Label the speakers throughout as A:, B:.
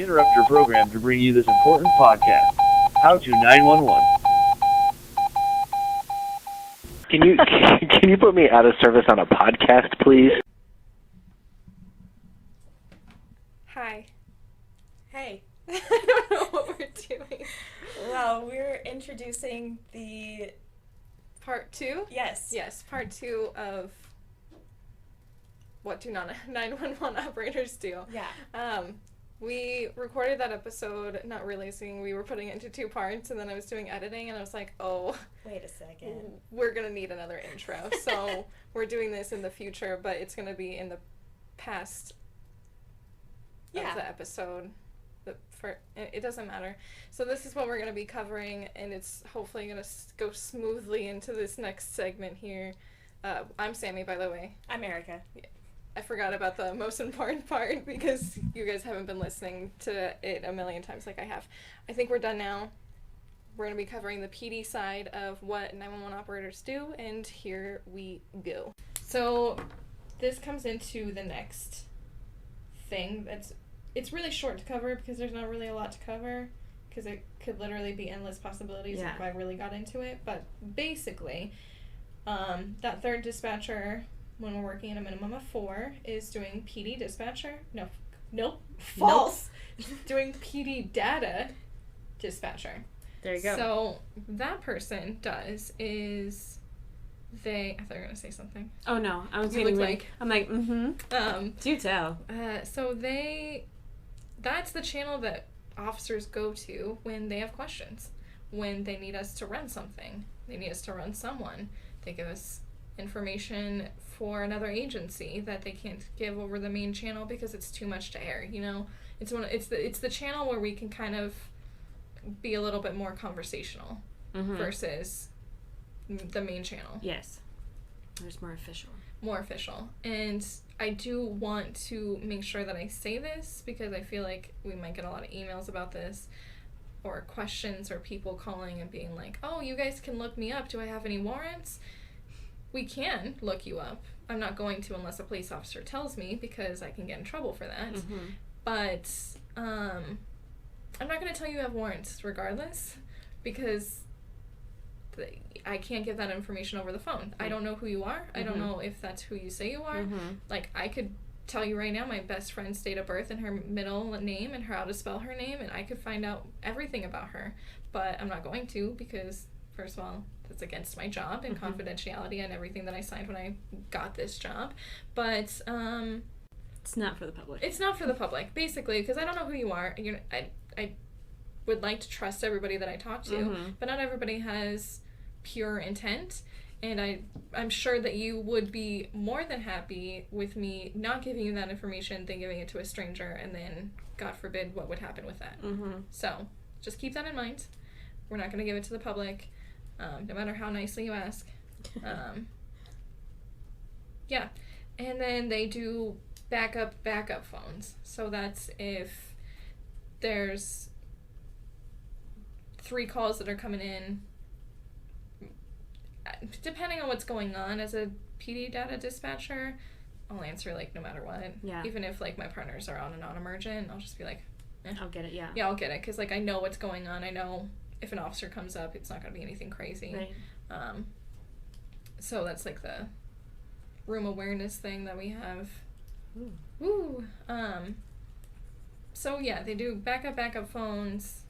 A: interrupt your program to bring you this important podcast. How to 911.
B: Can you put me out of service on a podcast, please?
C: Hi.
D: Hey.
C: I don't know what we're doing.
D: Well, we're introducing the...
C: Part 2?
D: Yes.
C: Yes, part 2 of what do 911 operators do.
D: Yeah.
C: We recorded that episode not realizing we were putting it into 2 parts, and then I was doing editing, and I was like, oh...
D: Wait a second.
C: We're going to need another intro. So we're doing this in the future, but it's going to be in the past of the episode. It doesn't matter. So this is what we're going to be covering, and it's hopefully going to go smoothly into this next segment here. I'm Sami, by the way.
D: I'm Erica.
C: I forgot about the most important part because you guys haven't been listening to it a million times like I have. I think we're done now. We're going to be covering the PD side of what 911 operators do, and here we go. So this comes into the next thing. It's really short to cover because there's not really a lot to cover because it could literally be endless possibilities if I really got into it. But basically, that third dispatcher, when we're working at a minimum of 4, is doing PD dispatcher. Nope. False. Doing PD data dispatcher.
E: There you go.
C: So that person does is I thought you were going to say something.
E: Oh, no. I was
C: You
E: getting
C: look
E: ready.
C: like...
E: I'm like, do tell.
C: So that's the channel that officers go to when they have questions. When they need us to run something. They need us to run someone. They give us information for another agency that they can't give over the main channel because it's too much to air, you know? It's the channel where we can kind of be a little bit more conversational versus the main channel.
E: Yes. There's more official.
C: More official. And I do want to make sure that I say this because I feel like we might get a lot of emails about this or questions or people calling and being like, oh, you guys can look me up. Do I have any warrants? We can look you up. I'm not going to unless a police officer tells me because I can get in trouble for that. But I'm not going to tell you have warrants regardless because I can't give that information over the phone. I don't know who you are. I don't know if that's who you say you are. Like, I could tell you right now my best friend's date of birth and her middle name and how to spell her name, and I could find out everything about her. But I'm not going to because, first of all, that's against my job and confidentiality and everything that I signed when I got this job. But,
E: it's not for the public.
C: It's not for the public, basically, because I don't know who you are. I would like to trust everybody that I talk to, but not everybody has pure intent, and I'm sure that you would be more than happy with me not giving you that information than giving it to a stranger, and then, God forbid, what would happen with that. So, just keep that in mind. We're not going to give it to the public, no matter how nicely you ask. Yeah. And then they do backup phones. So that's if there's 3 calls that are coming in, depending on what's going on. As a PD data dispatcher, I'll answer, like, no matter what.
E: Yeah.
C: Like, even if, like, my partners are on a non-emergent, I'll just be like,
E: I'll get it, yeah.
C: Yeah, I'll get it, because, like, I know what's going on. I know if an officer comes up, it's not going to be anything crazy.
E: Right.
C: So that's, like, the room awareness thing that we have.
E: Ooh.
C: Woo! So, yeah, they do backup phones.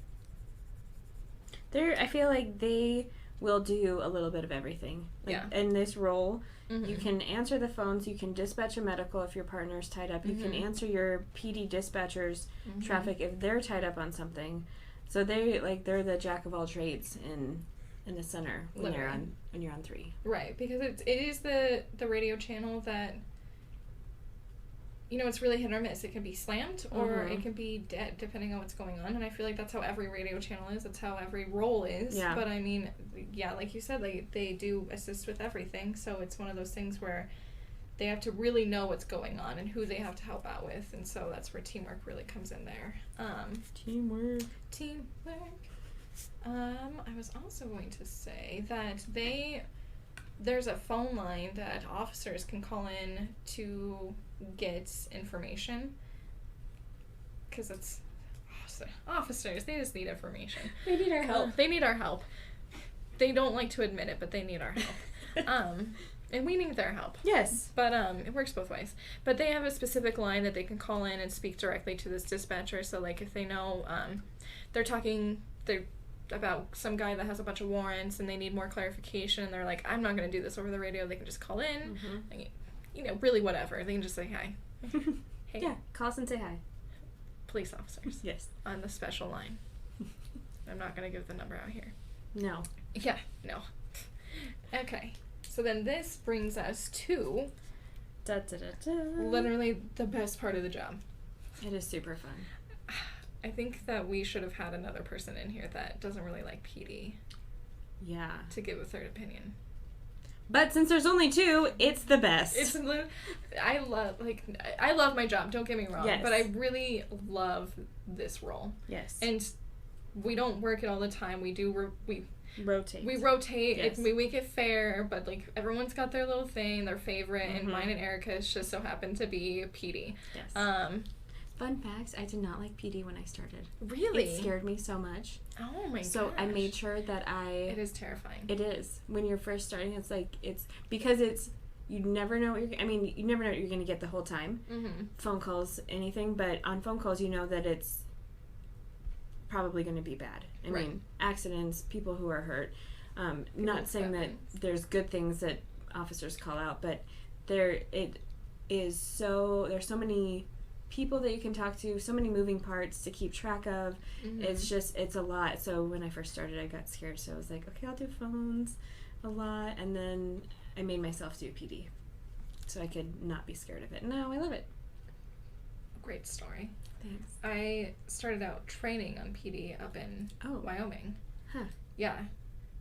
E: I feel like they will do a little bit of everything. Like, in this role, you can answer the phones, you can dispatch a medical if your partner's tied up, you can answer your PD dispatcher's traffic if they're tied up on something. So they're the jack of all trades in the center when you're on 3.
C: Right, because it is the radio channel that, you know, it's really hit or miss. It can be slammed or it can be dead depending on what's going on, and I feel like that's how every radio channel is. That's how every role is.
E: Yeah.
C: But I mean, yeah, like you said, they do assist with everything, so it's one of those things where they have to really know what's going on and who they have to help out with, and so that's where teamwork really comes in there.
E: Teamwork.
C: I was also going to say that there's a phone line that officers can call in to get information, because it's officers, they just need information.
E: They need our help.
C: They need our help. They don't like to admit it, but they need our help. And we need their help. Yes. But it works both ways. But they have a specific line that they can call in and speak directly to this dispatcher. So, like, if they know they're about some guy that has a bunch of warrants and they need more clarification, and they're like, I'm not going to do this over the radio, they can just call in. Like, you know, really whatever. They can just say hi. Hey.
E: Yeah, call us and say hi.
C: Police officers.
E: Yes.
C: On the special line. I'm not going to give the number out here.
E: No.
C: Yeah, no. Okay. So then this brings us to literally the best part of the job.
E: It is super fun.
C: I think that we should have had another person in here that doesn't really like PD.
E: Yeah.
C: To give a third opinion.
E: But since there's only two, it's the best.
C: I love my job, don't get me wrong.
E: Yes.
C: But I really love this role.
E: Yes.
C: And we don't work it all the time. We rotate. We rotate.
E: Yes.
C: We make it fair, but like everyone's got their little thing, their favorite, and mine and Erica's just so happened to be PD.
E: Yes. Fun fact, I did not like PD when I started.
C: Really?
E: It scared me so much.
C: Oh my gosh.
E: So I made sure that
C: It is terrifying.
E: It is. When you're first starting, because you never know what you never know what you're going to get the whole time. Phone calls, anything, but on phone calls you know that it's probably going to be bad. I mean, accidents, people who are hurt. Not saying that there's good things that officers call out, but there's so many people that you can talk to, so many moving parts to keep track of. It's a lot. So when I first started, I got scared. So I was like, okay, I'll do phones a lot. And then I made myself do PD so I could not be scared of it. Now I love it.
C: Great story.
E: Thanks.
C: I started out training on PD up in Wyoming.
E: Huh.
C: Yeah.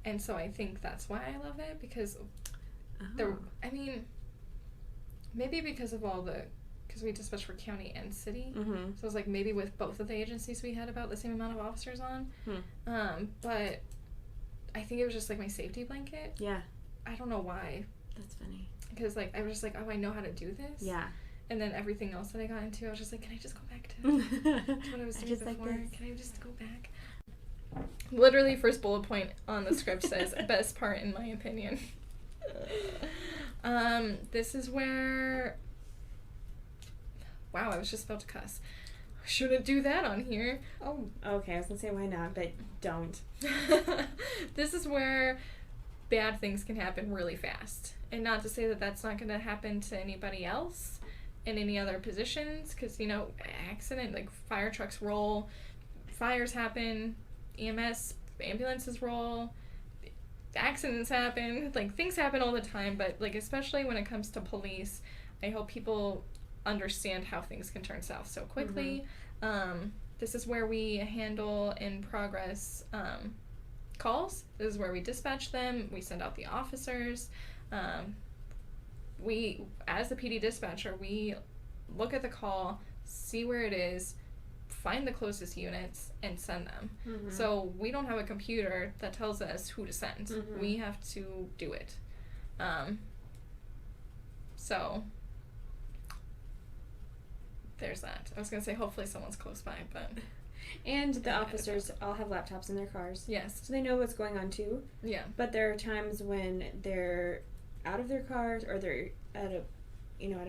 C: And so I think that's why I love it, because maybe because of because we dispatched for county and city. So it was like maybe with both of the agencies we had about the same amount of officers on. But I think it was just like my safety blanket. Yeah. I don't know why.
E: That's funny.
C: Because like I was just like, oh, I know how to do this. Yeah. And then everything else that I got into, I was just like, can I just go back to what I was doing before? Like, can I just go back? Literally, first bullet point on the script says, best part in my opinion. This is where... Wow, I was just about to cuss. Shouldn't do that on here.
E: Oh, okay. I was going to say why not, but don't.
C: This is where bad things can happen really fast. And not to say that that's not going to happen to anybody else in any other positions, because, you know, accident, like fire trucks roll, fires happen, EMS, ambulances roll, accidents happen, like things happen all the time, but like especially when it comes to police, I hope people understand how things can turn south so quickly. This is where we handle in progress calls. This is where we dispatch them, we send out the officers. We, as the PD dispatcher, we look at the call, see where it is, find the closest units, and send them. So we don't have a computer that tells us who to send. We have to do it. So there's that. I was going to say hopefully someone's close by, but...
E: And the officers all have laptops in their cars.
C: Yes.
E: So they know what's going on too.
C: Yeah.
E: But there are times when they're out of their cars, or they're at a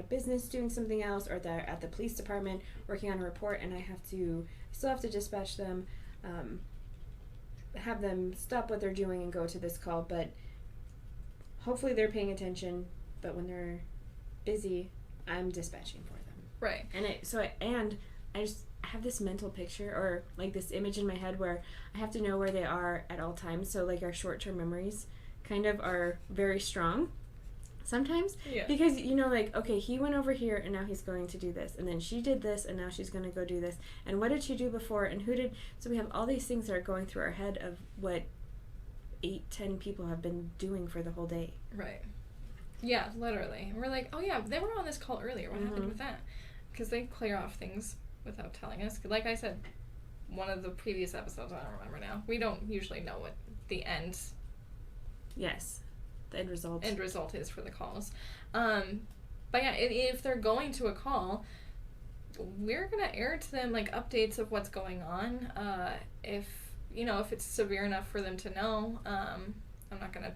E: business doing something else, or they're at the police department working on a report, and I still have to dispatch them, have them stop what they're doing and go to this call, but hopefully they're paying attention, but when they're busy, I'm dispatching for them.
C: Right.
E: And I just have this mental picture, or like this image in my head where I have to know where they are at all times, so like our short-term memories kind of are very strong sometimes. Yeah. Because, you know, like, okay, he went over here and now he's going to do this, and then she did this and now she's going to go do this, and what did she do before, and who did... So we have all these things that are going through our head of what 8-10 people have been doing for the whole day.
C: Right. Yeah, literally. And we're like, oh yeah, they were on this call earlier. What happened with that? Because they clear off things without telling us. Like I said, one of the previous episodes, I don't remember now, we don't usually know what the end...
E: Yes. The end result
C: is for the calls. But yeah, if they're going to a call, we're going to air to them, like, updates of what's going on. If it's severe enough for them to know, I'm not going to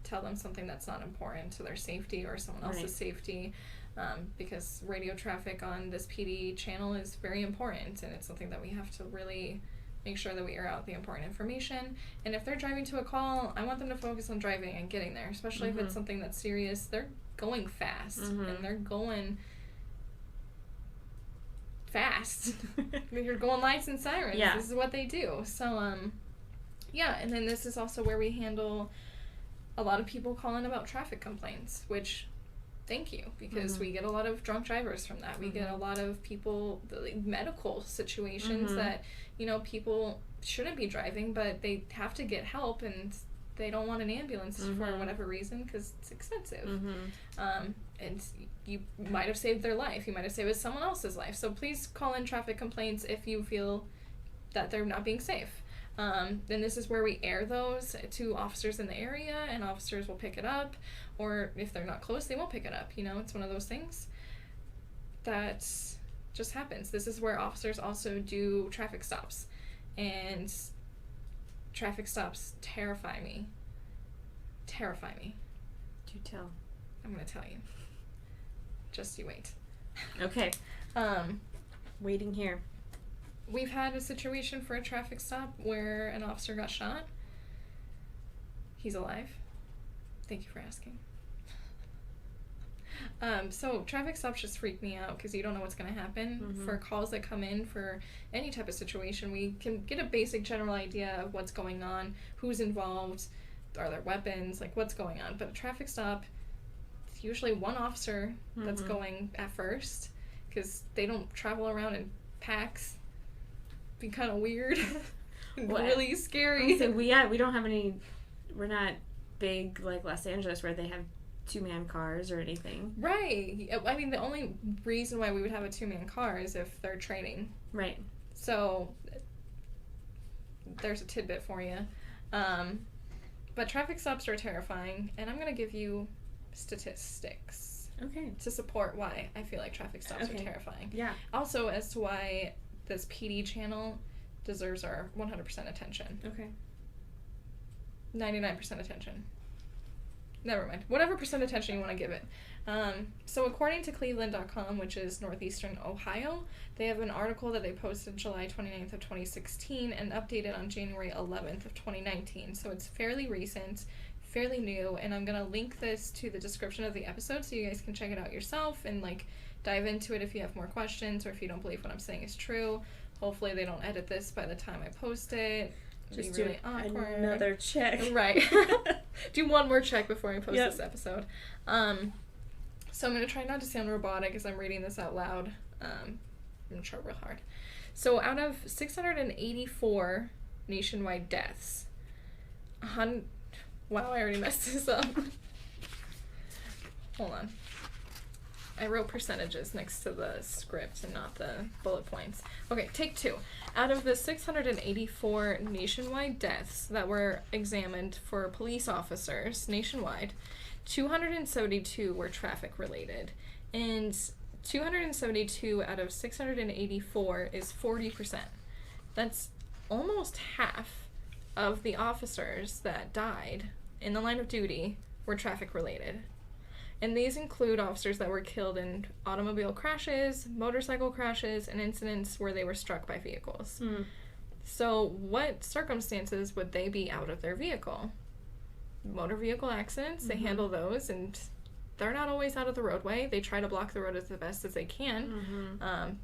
C: tell them something that's not important to their safety or someone else's safety, because radio traffic on this PD channel is very important, and it's something that we have to really make sure that we air out the important information. And if they're driving to a call, I want them to focus on driving and getting there, especially if it's something that's serious. They're going fast, and they're going fast. You're going lights and sirens. Yeah. This is what they do. So, and then this is also where we handle a lot of people calling about traffic complaints, which, thank you, because we get a lot of drunk drivers from that. We get a lot of people, medical situations that, people shouldn't be driving, but they have to get help, and they don't want an ambulance for whatever reason, because it's expensive. And you might have saved their life. You might have saved someone else's life. So please call in traffic complaints if you feel that they're not being safe. Then this is where we air those to officers in the area, and officers will pick it up, or if they're not close, they won't pick it up. It's one of those things that just happens. This is where officers also do traffic stops, and traffic stops terrify me.
E: Do tell.
C: I'm going to tell you. Just you wait.
E: Okay. Waiting here.
C: We've had a situation for a traffic stop where an officer got shot. He's alive. Thank you for asking. So traffic stops just freak me out because you don't know what's going to happen. For calls that come in for any type of situation, we can get a basic general idea of what's going on, who's involved, are there weapons, like what's going on. But a traffic stop, it's usually one officer that's going at first, because they don't travel around in packs. Be kind of weird. Really scary.
E: We don't have any, we're not big like Los Angeles where they have 2-man cars or anything.
C: Right. I mean, the only reason why we would have a 2-man car is if they're training.
E: Right.
C: So there's a tidbit for you. But traffic stops are terrifying, and I'm going to give you statistics.
E: Okay.
C: To support why I feel like traffic stops are terrifying.
E: Yeah.
C: Also as to why this PD channel deserves our 100% attention.
E: Okay.
C: 99% attention. Never mind. Whatever percent attention you want to give it. So according to Cleveland.com, which is northeastern Ohio, they have an article that they posted July 29th of 2016 and updated on January 11th of 2019. So it's fairly recent, fairly new, and I'm going to link this to the description of the episode so you guys can check it out yourself and dive into it if you have more questions or if you don't believe what I'm saying is true. Hopefully they don't edit this by the time I post it.
E: Just
C: be really
E: do
C: awkward.
E: Another check.
C: Right. Do one more check before I post this episode. So I'm going to try not to sound robotic as I'm reading this out loud. I'm going to try real hard. So out of 684 nationwide deaths, wow, I already messed this up. Hold on. I wrote percentages next to the script and not the bullet points. Okay, take 2. Out of the 684 nationwide deaths that were examined for police officers nationwide, 272 were traffic related. And 272 out of 684 is 40%. That's almost half of the officers that died in the line of duty were traffic related. And these include officers that were killed in automobile crashes, motorcycle crashes, and incidents where they were struck by vehicles. So what circumstances would they be out of their vehicle? Motor vehicle accidents, they handle those, and they're not always out of the roadway. They try to block the road as the best as they can.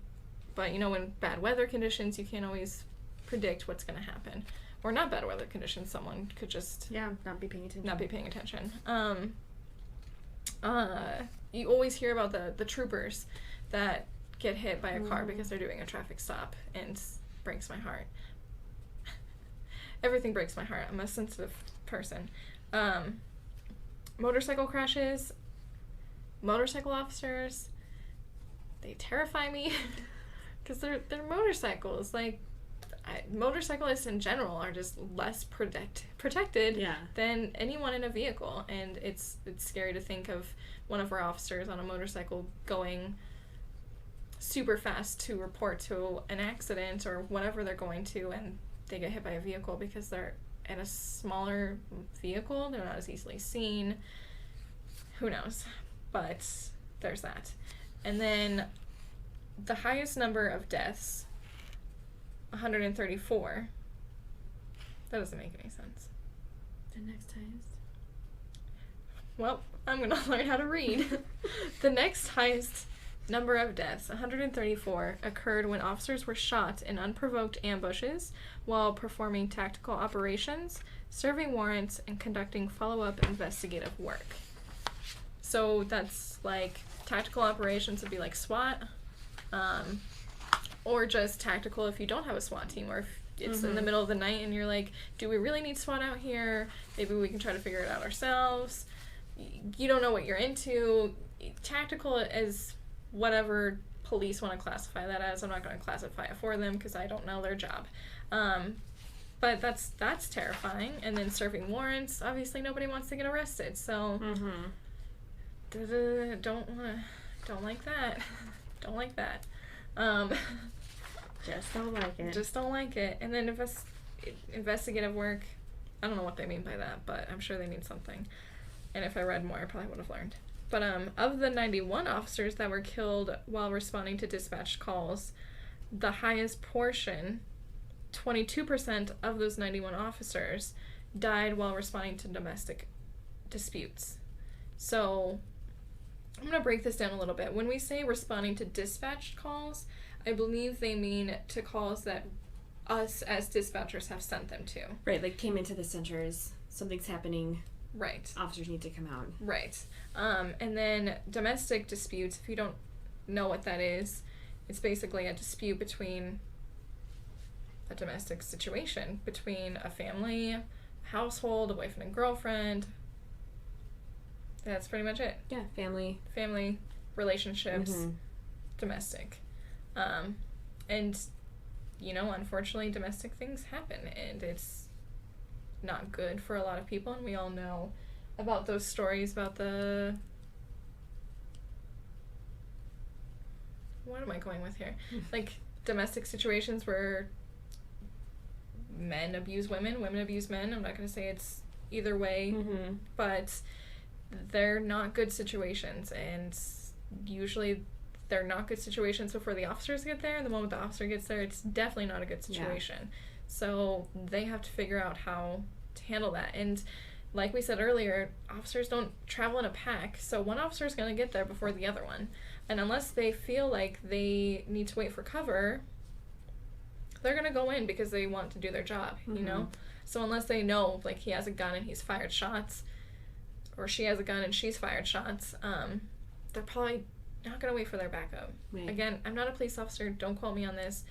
C: But, in bad weather conditions, you can't always predict what's going to happen. Or not bad weather conditions, someone could just...
E: not be paying attention.
C: You always hear about the troopers that get hit by a car because they're doing a traffic stop, and breaks my heart. Everything breaks my heart. I'm a sensitive person. Motorcycle crashes, motorcycle officers, they terrify me because they're motorcycles. Motorcyclists in general are just less protected than anyone in a vehicle, and it's scary to think of one of our officers on a motorcycle going super fast to report to an accident or whatever they're going to, and they get hit by a vehicle because they're in a smaller vehicle. They're not as easily seen. Who knows? But there's that. And then the highest number of deaths, 134. That doesn't make any sense.
E: The next highest?
C: Well, I'm going to learn how to read. The next highest number of deaths, 134, occurred when officers were shot in unprovoked ambushes while performing tactical operations, serving warrants, and conducting follow-up investigative work. So that's like tactical operations would be like SWAT, or just tactical if you don't have a SWAT team, or if it's in the middle of the night and you're like, do we really need SWAT out here? Maybe we can try to figure it out ourselves. You don't know what you're into. Tactical is whatever police want to classify that as. I'm not going to classify it for them because I don't know their job. But that's terrifying. And then serving warrants, obviously nobody wants to get arrested, so don't like that. Don't like that.
E: Just don't like it.
C: Just don't like it. And then investigative work, I don't know what they mean by that, but I'm sure they mean something. And if I read more, I probably would have learned. But of the 91 officers that were killed while responding to dispatch calls, the highest portion, 22% of those 91 officers, died while responding to domestic disputes. So I'm going to break this down a little bit. When we say responding to dispatched calls, I believe they mean to calls that us as dispatchers have sent them to.
E: Right, like came into the center as something's happening.
C: Right.
E: Officers need to come out.
C: Right. And then domestic disputes, if you don't know what that is, it's basically a dispute between a domestic situation, between a family, a household, a boyfriend and girlfriend. That's pretty much it.
E: Yeah, family,
C: relationships, domestic. And, you know, unfortunately, domestic things happen, and it's not good for a lot of people, and we all know about those stories about the... What am I going with here? Like, domestic situations where men abuse women, women abuse men. I'm not going to say it's either way, but they're not good situations, and usually they're not good situations before the officers get there, and the moment the officer gets there, it's definitely not a good situation. Yeah. So they have to figure out how to handle that. And like we said earlier, officers don't travel in a pack, so one officer is going to get there before the other one. And unless they feel like they need to wait for cover, they're going to go in because they want to do their job, you know? So unless they know, like, he has a gun and he's fired shots, or she has a gun and she's fired shots, they're probably not going to wait for their backup. Right. Again, I'm not a police officer. Don't quote me on this.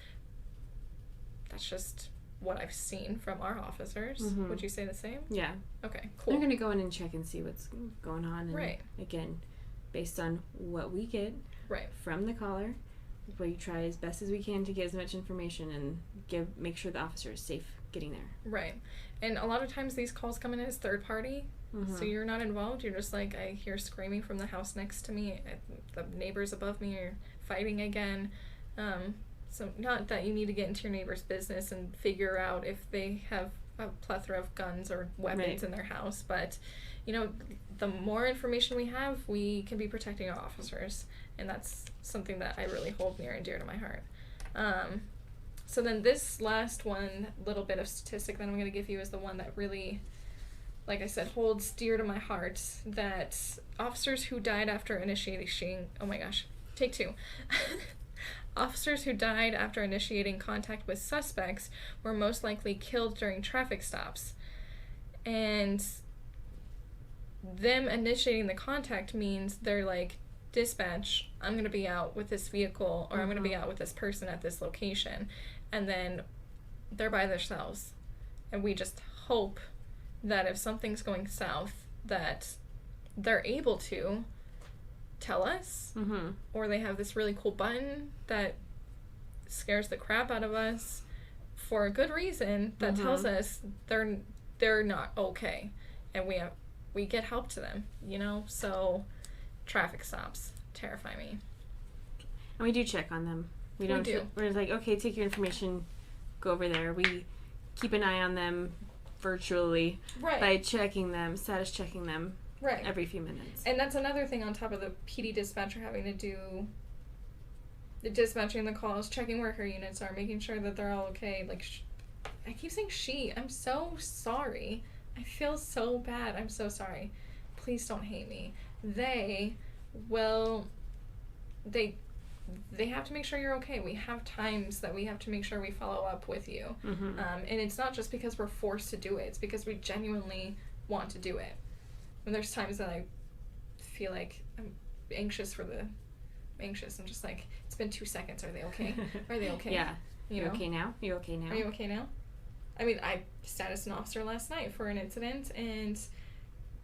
C: That's just what I've seen from our officers. Would you say the same?
E: Yeah.
C: Okay, cool.
E: They're going to go in and check and see what's going on. And
C: right.
E: Again, based on what we get from the caller, we try as best as we can to get as much information and make sure the officer is safe getting there. Right. And a lot of times these calls come in as third party. So you're not involved. You're just like, I hear screaming from the house next to me. The neighbors above me are fighting again. So not that you need to get into your neighbor's business and figure out if they have a plethora of guns or weapons in their house. But, you know, the more information we have, we can be protecting our officers. And that's something that I really hold near and dear to my heart. So then this last one little bit of statistic that I'm going to give you is the one that really, like I said, holds dear to my heart, that officers who died after initiating... Oh my gosh. Take two. Officers who died after initiating contact with suspects were most likely killed during traffic stops. And them initiating the contact means they're like, dispatch, I'm going to be out with this vehicle, or I'm going to be out with this person at this location. And then they're by themselves. And we just hope that if something's going south, that they're able to tell us, or they have this really cool button that scares the crap out of us for a good reason that tells us they're not okay, and we get help to them, you know. So traffic stops terrify me. And we do check on them.
C: We do.
E: We're like, okay, take your information, go over there. We keep an eye on them virtually by checking them, status checking them every few minutes.
C: And that's another thing on top of the PD dispatcher having to do the dispatching the calls, checking where her units are, making sure that they're all okay. Like, I keep saying she. I'm so sorry. I feel so bad. I'm so sorry. Please don't hate me. They have to make sure you're okay. We have times that we have to make sure we follow up with you.
E: Mm-hmm.
C: And it's not just because we're forced to do it. It's because we genuinely want to do it. When there's times that I feel like I'm anxious. I'm just like, it's been 2 seconds. Are they okay? Are they okay?
E: Yeah.
C: You
E: okay now? You okay now?
C: Are you okay now? I mean, I statused an officer last night for an incident, and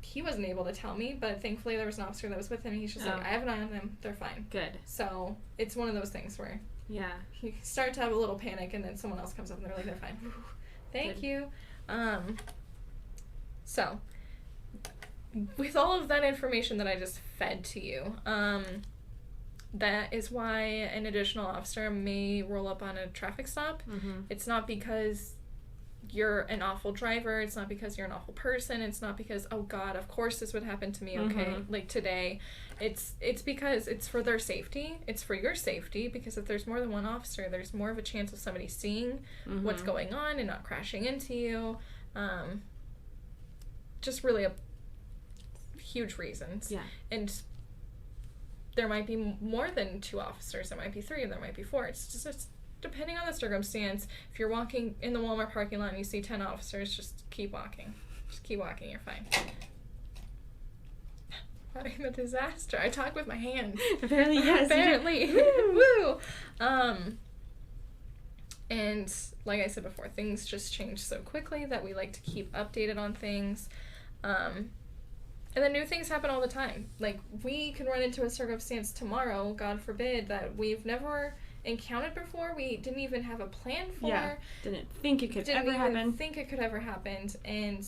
C: he wasn't able to tell me, but thankfully there was an officer that was with him, and he's just like, I have an eye on them. They're fine. Good. So it's one of those things where you start to have a little panic, and then someone else comes up, and they're like, they're fine. Thank you. So with all of that information that I just fed to you, that is why an additional officer may roll up on a traffic stop.
E: Mm-hmm.
C: It's not because you're an awful driver. It's not because you're an awful person. It's not because, oh God, of course this would happen to me, okay,
E: Mm-hmm.
C: like today. It's because it's for their safety. It's for your safety, because if there's more than one officer, there's more of a chance of somebody seeing what's going on and not crashing into you. Just really a huge reasons.
E: Yeah.
C: And there might be more than 2 officers. There might be 3, there might be 4. It's just depending on the circumstance. If you're walking in the Walmart parking lot and you see 10 officers, just keep walking. Just keep walking. You're fine. Plotting the disaster. I talk with my hands.
E: Apparently, yes.
C: Apparently. Woo! And like I said before, things just change so quickly that we like to keep updated on things. And then new things happen all the time. Like, we can run into a circumstance tomorrow, God forbid, that we've never encountered before. We didn't even have a plan for.
E: Yeah. Didn't think it could ever happen.
C: And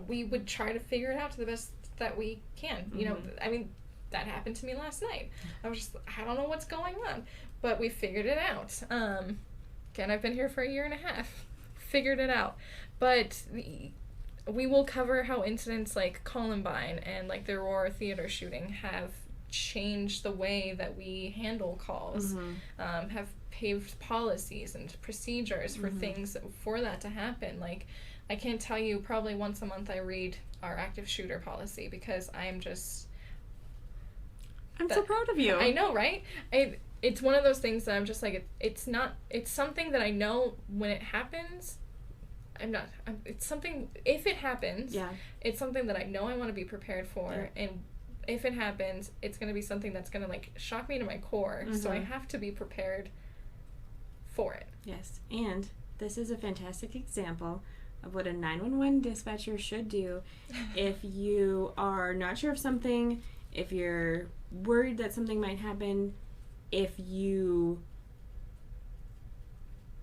C: we would try to figure it out to the best that we can. You know, I mean, that happened to me last night. I was just, I don't know what's going on. But we figured it out. Again, I've been here for 1.5 years. Figured it out. But we will cover how incidents like Columbine and like the Aurora Theater shooting have changed the way that we handle calls, have paved policies and procedures for things for that to happen. Like, I can't tell you, probably once a month I read our active shooter policy, because I'm so proud of you. I know, right? It's one of those things that I'm just like, it's something that I know when it happens. It's something, if it happens, it's something that I know I want to be prepared for, and if it happens, it's going to be something that's going to, like, shock me to my core, so I have to be prepared for it.
E: Yes, and this is a fantastic example of what a 911 dispatcher should do if you are not sure of something, if you're worried that something might happen, if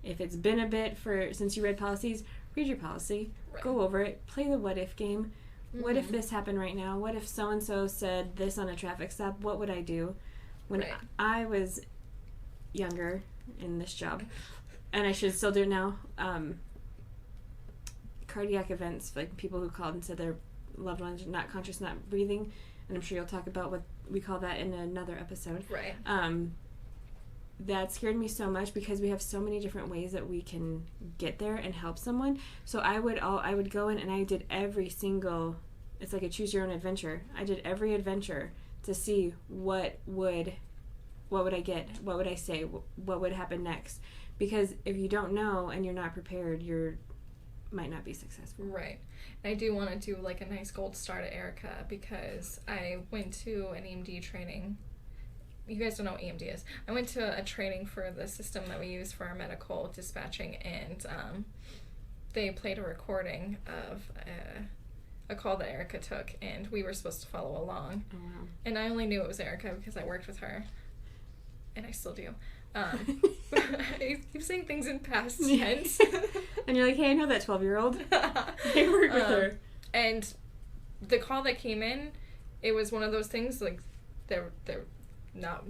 E: it's been a bit since you read policies. Read your policy, go over it, play the what if game. What if this happened right now? What if so-and-so said this on a traffic stop? What would I do? When I was younger in this job, and I should still do it now, cardiac events, like people who called and said their loved ones are not conscious, not breathing, and I'm sure you'll talk about what we call that in another episode. Right. That scared me so much, because we have so many different ways that we can get there and help someone. So I would go in and I did every single, it's like a choose your own adventure. I did every adventure to see what would I get, what would I say, what would happen next. Because if you don't know and you're not prepared, you might not be successful. Right.
C: I do want to do like a nice gold star to Erica, because I went to an EMD training. You guys don't know what EMD is. I went to a training for the system that we use for our medical dispatching, and they played a recording of a call that Erica took, and we were supposed to follow along.
E: Oh, wow.
C: And I only knew it was Erica because I worked with her, and I still do. I keep saying things in past tense.
E: And you're like, hey, I know that 12-year-old. I worked with her.
C: And the call that came in, it was one of those things, like, not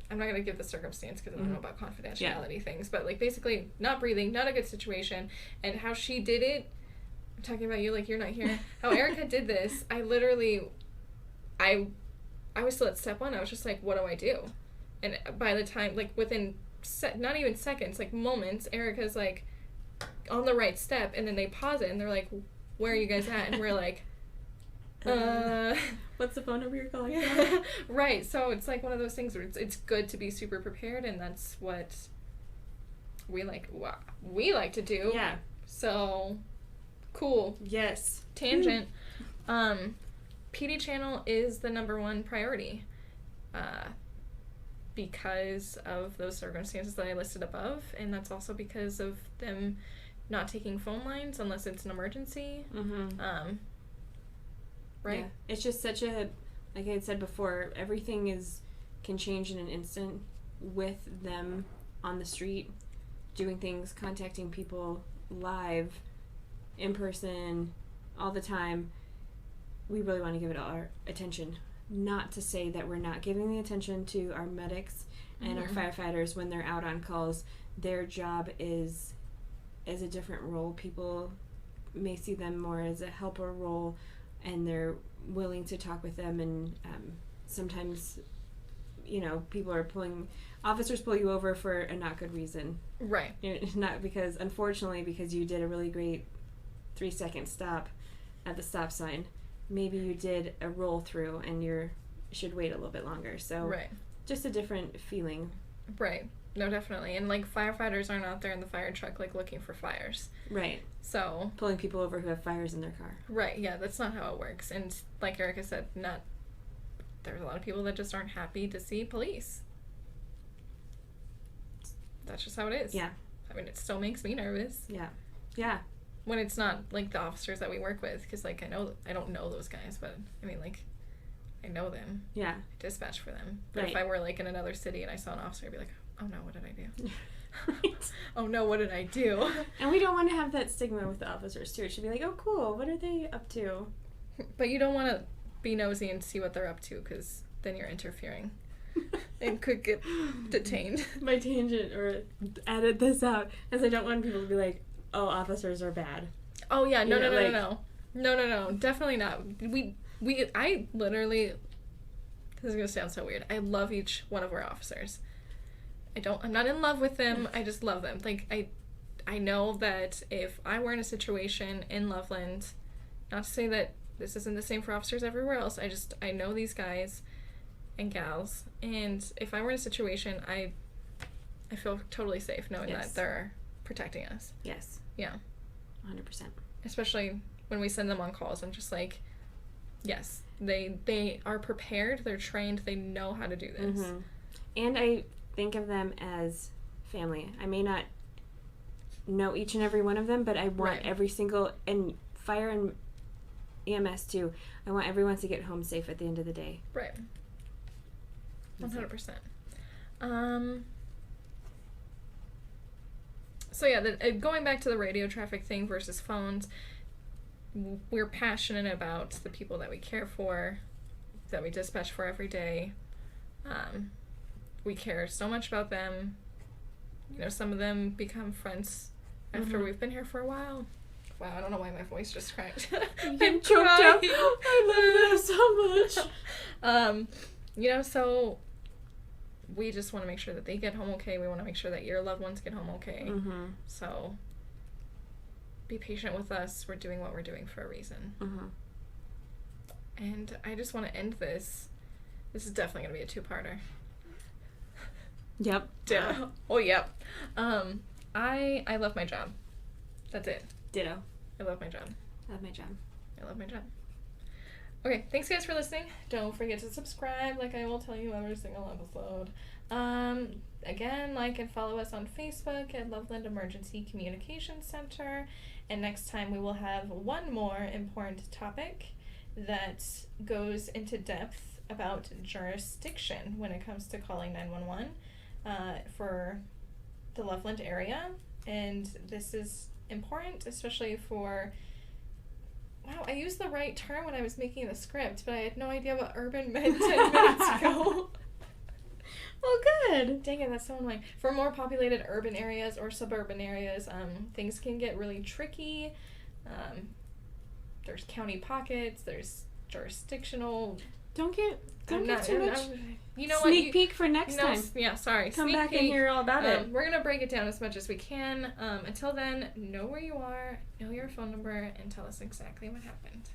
C: I'm not going to give the circumstance because I don't know about confidentiality things, but like basically not breathing, not a good situation, and how she did it. I'm talking about you like you're not here. How Erica did this, I was still at step 1. I was just like, what do I do? And by the time, like within not even seconds, like moments, Erica's like on the right step, and then they pause it and they're like, where are you guys at? And we're like,
E: what's the phone number you're calling?
C: Right. So it's like one of those things where it's good to be super prepared, and that's what we like to do.
E: Yeah.
C: So cool.
E: Yes.
C: Tangent. PD channel is the number 1 priority. Because of those circumstances that I listed above, and that's also because of them not taking phone lines unless it's an emergency. Right?
E: Yeah. It's just such a, like I had said before, everything can change in an instant with them on the street, doing things, contacting people live, in person, all the time. We really want to give it all our attention. Not to say that we're not giving the attention to our medics and our firefighters when they're out on calls. Their job is a different role. People may see them more as a helper role, and they're willing to talk with them, and sometimes, officers pull you over for a not good reason.
C: Right.
E: Not because, unfortunately, because you did a really great 3-second stop at the stop sign. Maybe you did a roll through and you should wait a little bit longer. So
C: right.
E: Just a different feeling.
C: Right. No, definitely. And like firefighters aren't out there in the fire truck like looking for fires.
E: Right.
C: So
E: pulling people over who have fires in their car.
C: Right. Yeah, that's not how it works. And like Erica said, there's a lot of people that just aren't happy to see police. That's just how it is.
E: Yeah.
C: I mean, it still makes me nervous.
E: Yeah. Yeah.
C: When it's not like the officers that we work with, because like I don't know those guys, but I mean like I know them.
E: Yeah.
C: I dispatch for them. But
E: right.
C: If I were like in another city and I saw an officer, I'd be like, oh no, what did I do? Right. Oh no, what did I do?
E: And we don't want to have that stigma with the officers too. It should be like, oh cool, what are they up to?
C: But you don't want to be nosy and see what they're up to, because then you're interfering and could get detained. My tangent, or
E: edit this out, as I don't want people to be like, oh, officers are bad.
C: Oh yeah, no, definitely not. I literally, this is gonna sound so weird, I love each one of our officers. I'm not in love with them, I just love them. Like, I know that if I were in a situation in Loveland, not to say that this isn't the same for officers everywhere else, I know these guys and gals, and if I were in a situation, I feel totally safe knowing that they're protecting us.
E: Yes.
C: Yeah.
E: 100%.
C: Especially when we send them on calls, I'm just like, yes, they are prepared, they're trained, they know how to do this.
E: Mm-hmm. And I think of them as family. I may not know each and every one of them, but I want every single, and fire and EMS too, I want everyone to get home safe at the end of the day.
C: Right. 100%. So yeah, going back to the radio traffic thing versus phones, we're passionate about the people that we care for, that we dispatch for every day. We care so much about them. You know, some of them become friends after we've been here for a while. Wow, I don't know why my voice just cracked.
E: I'm choked up. I love them so much.
C: You know, so we just want to make sure that they get home okay. We want to make sure that your loved ones get home okay. Mm-hmm. So be patient with us. We're doing what we're doing for a reason. Mm-hmm. And I just want to end this. This is definitely going to be a 2-parter.
E: Yep.
C: Oh, yep. I love my job. That's it.
E: Ditto.
C: I love my job.
E: Love my job.
C: I love my job. Okay, thanks guys for listening. Don't forget to subscribe, like I will tell you every single episode. Again, like and follow us on Facebook at Loveland Emergency Communications Center. And next time we will have one more important topic that goes into depth about jurisdiction when it comes to calling 911 for the Loveland area. And this is important, especially for Wow, I used the right term when I was making the script, but I had no idea what urban meant 10 minutes ago.
E: Well, good.
C: Dang it, that's so annoying. For more populated urban areas or suburban areas, things can get really tricky. There's county pockets, there's jurisdictional... Don't get too much you know
E: sneak peek for next time.
C: Yeah, sorry.
E: Come
C: sneak
E: back
C: peek.
E: and hear all about it.
C: We're going to break it down as much as we can. Until then, know where you are, know your phone number, and tell us exactly what happened.